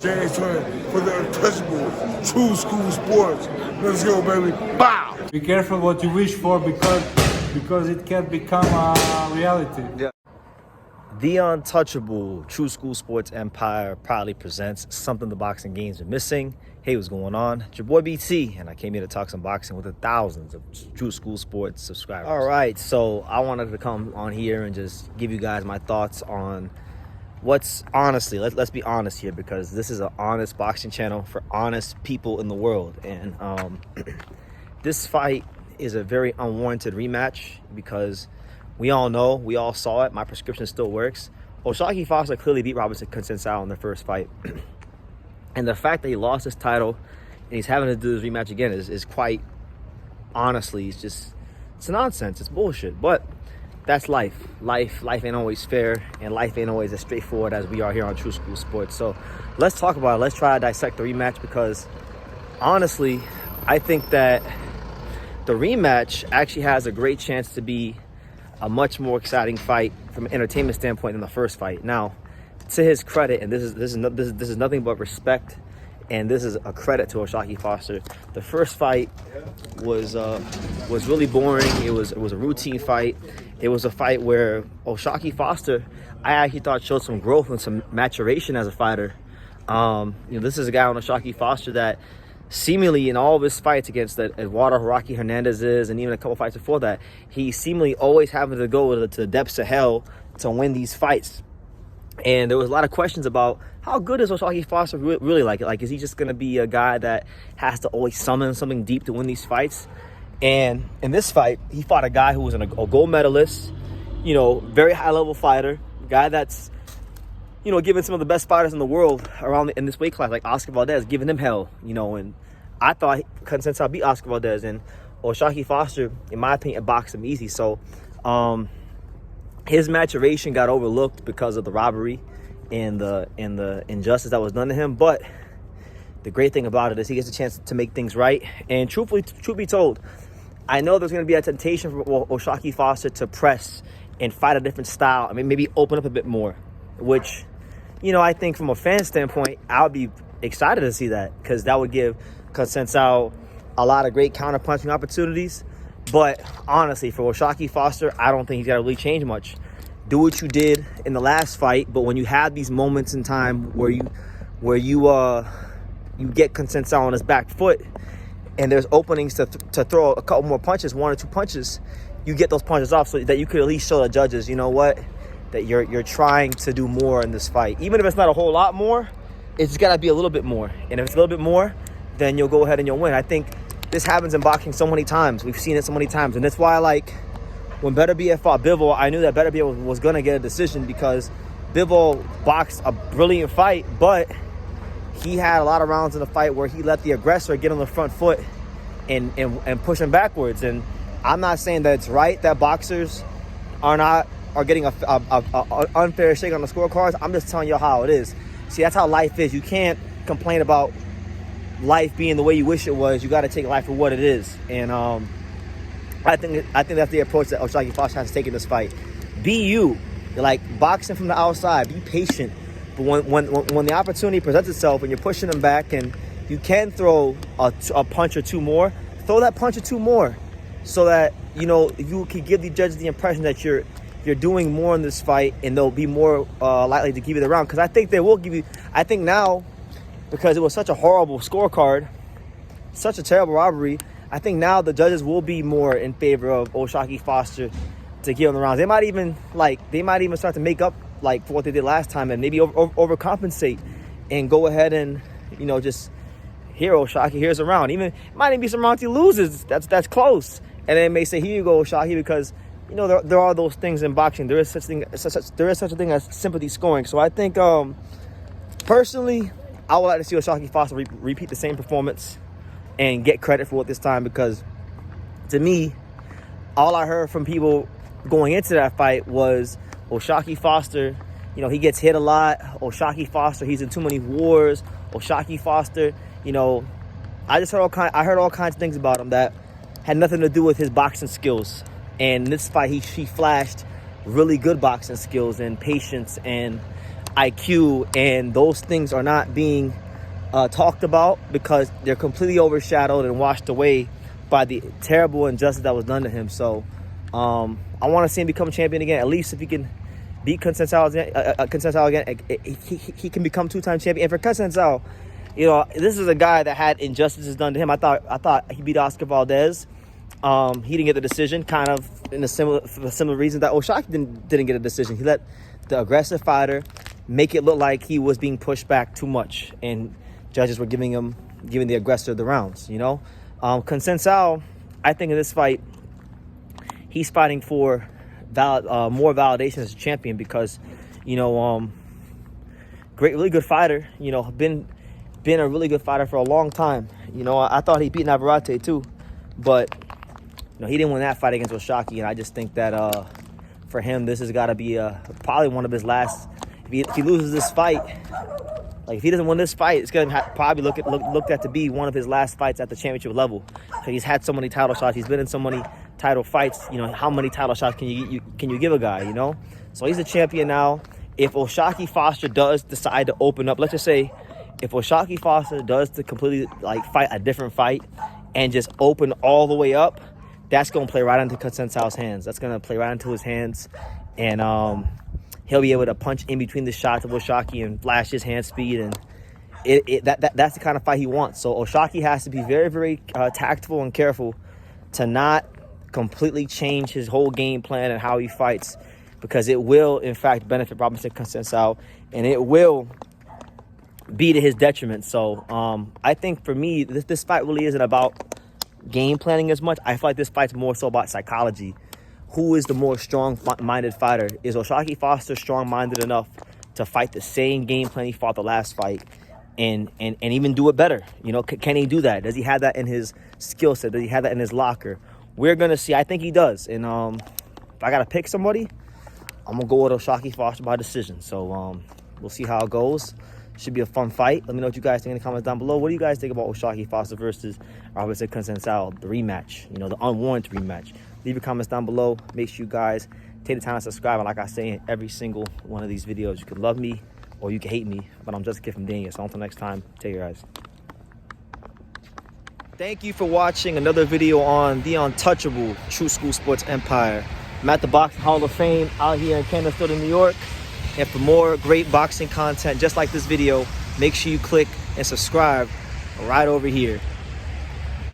James Twin for the untouchable true school sports. Let's go, baby. Bow! Be careful what you wish for because it can become a reality. Yeah. The untouchable True School Sports Empire proudly presents something the boxing games are missing. Hey, what's going on? It's your boy BT, and I came here to talk some boxing with the thousands of True School Sports subscribers. All right, so I wanted to come on here and just give you guys my thoughts on what's honestly, let's be honest here, because this is an honest boxing channel for honest people in the world. And this fight is a very unwarranted rematch because we all know, we all saw it, my prescription still works. Shaquie Foster clearly beat Robson Conceicao in their first fight. And the fact that he lost his title and he's having to do this rematch again is quite, honestly, it's nonsense, it's bullshit. But that's life. Life ain't always fair, and life ain't always as straightforward as we are here on True School Sports. So let's talk about it. Let's try to dissect the rematch, because honestly, I think that the rematch actually has a great chance to be a much more exciting fight from an entertainment standpoint than the first fight. Now, to his credit, and this is nothing but respect, and this is a credit to Shaquie Foster. The first fight was really boring. It was a routine fight. It was a fight where Shaquie Foster, I actually thought, showed some growth and some maturation as a fighter. This is a guy on Shaquie Foster that seemingly in all of his fights against Eduardo Rocky Hernandez's and even a couple fights before that, he seemingly always having to go to the depths of hell to win these fights. And there was a lot of questions about how good is Shaquie Foster really like it? Like, is he just going to be a guy that has to always summon something deep to win these fights? And in this fight, he fought a guy who was a gold medalist, very high-level fighter, guy that's, giving some of the best fighters in the world around in this weight class, like Oscar Valdez, giving him hell, and I thought Conceicao beat Oscar Valdez, and Shaquie Foster, in my opinion, boxed him easy. So his maturation got overlooked because of the robbery and the injustice that was done to him. But the great thing about it is he gets a chance to make things right. And truth be told, I know there's going to be a temptation for Shaquie Foster to press and fight a different style. I mean, maybe open up a bit more, which, I think from a fan standpoint, I would be excited to see that, because that would give Conceicao a lot of great counter-punching opportunities. But honestly, for Shaquie Foster, I don't think he's got to really change much. Do what you did in the last fight, but when you have these moments in time where you get Conceicao on his back foot, and there's openings to throw a couple more punches, one or two punches, you get those punches off so that you could at least show the judges, that you're trying to do more in this fight. Even if it's not a whole lot more, it's got to be a little bit more. And if it's a little bit more, then you'll go ahead and you'll win. I think this happens in boxing so many times. We've seen it so many times. And that's why, when Beterbiev fought Bivol, I knew that Beterbiev was going to get a decision, because Bivol boxed a brilliant fight, but he had a lot of rounds in the fight where he let the aggressor get on the front foot and push him backwards. And I'm not saying that it's right that boxers are getting a unfair shake on the scorecards. I'm just telling you how it is. See, that's how life is. You can't complain about life being the way you wish it was. You got to take life for what it is. And I think that's the approach that Shaquie Foster has to take in this fight. Be you. You're like boxing from the outside. Be patient. But when the opportunity presents itself and you're pushing them back and you can throw a punch or two more, throw that punch or two more, so that you can give the judges the impression that you're doing more in this fight, and they'll be more likely to give you the round. Because I think they will give you. I think now, because it was such a horrible scorecard, such a terrible robbery, I think now the judges will be more in favor of Shaquie Foster to give him the rounds. They might even start to make up for what they did last time, and maybe overcompensate and go ahead and just here, Shaquie, here's a round. Even it might even be some rounds he loses. That's close, and they may say, here you go, Shaquie, because there are those things in boxing. There is such a thing as sympathy scoring. So I think personally, I would like to see Shaquie Foster repeat the same performance and get credit for it this time, because to me, all I heard from people going into that fight was, Shaquie Foster, he gets hit a lot. Shaquie Foster, he's in too many wars. Shaquie Foster, I heard all kinds of things about him that had nothing to do with his boxing skills. And in this fight, he flashed really good boxing skills and patience and IQ, and those things are not being talked about because they're completely overshadowed and washed away by the terrible injustice that was done to him. So I want to see him become champion again. At least if he can beat Conceicao again, he can become two-time champion. And for Conceicao, you know, this is a guy that had injustices done to him. I thought he beat Oscar Valdez. He didn't get the decision, kind of for the similar reason that Shaquie didn't get a decision. He let the aggressive fighter make it look like he was being pushed back too much, and judges were giving the aggressor the rounds. You know, Conceicao, I think in this fight, he's fighting for more validation as a champion because, you know, really good fighter. You know, been a really good fighter for a long time. You know, I thought he beat Unwarranted too, but you know, he didn't win that fight against Shaquie, and I just think that for him, this has got to be probably one of his last. If he loses this fight, like if he doesn't win this fight, it's gonna probably looked at to be one of his last fights at the championship level. Because he's had so many title shots, he's been in so many title fights. You know, how many title shots can you give a guy? You know, so he's a champion now. If Shaquie Foster does decide to open up, let's just say, if Shaquie Foster does to completely like fight a different fight and just open all the way up, that's gonna play right into Conceicao's hands. That's gonna play right into his hands, and he'll be able to punch in between the shots of Shaquie and flash his hand speed, and that's the kind of fight he wants. So Shaquie has to be very, very tactful and careful to not completely change his whole game plan and how he fights, because it will, in fact, benefit Robson Conceicao, and it will be to his detriment. So I think for me, this fight really isn't about game planning as much. I feel like this fight's more so about psychology. Who is the more strong-minded fighter? Is Shaquie Foster strong-minded enough to fight the same game plan he fought the last fight and even do it better? You know, can he do that? Does he have that in his skill set? Does he have that in his locker? We're going to see. I think he does. And if I got to pick somebody, I'm going to go with Shaquie Foster by decision. So we'll see how it goes. Should be a fun fight. Let me know what you guys think in the comments down below. What do you guys think about Shaquie Foster versus Robson Conceicao, the rematch? You know, the unwarranted rematch. Leave your comments down below. Make sure you guys take the time to subscribe. And like I say in every single one of these videos, you can love me or you can hate me, but I'm just a kid from Daniel. So until next time, take care, guys. Thank you for watching another video on the untouchable True School Sports Empire. I'm at the Boxing Hall of Fame out here in Canada, New York. And for more great boxing content just like this video, make sure you click and subscribe right over here.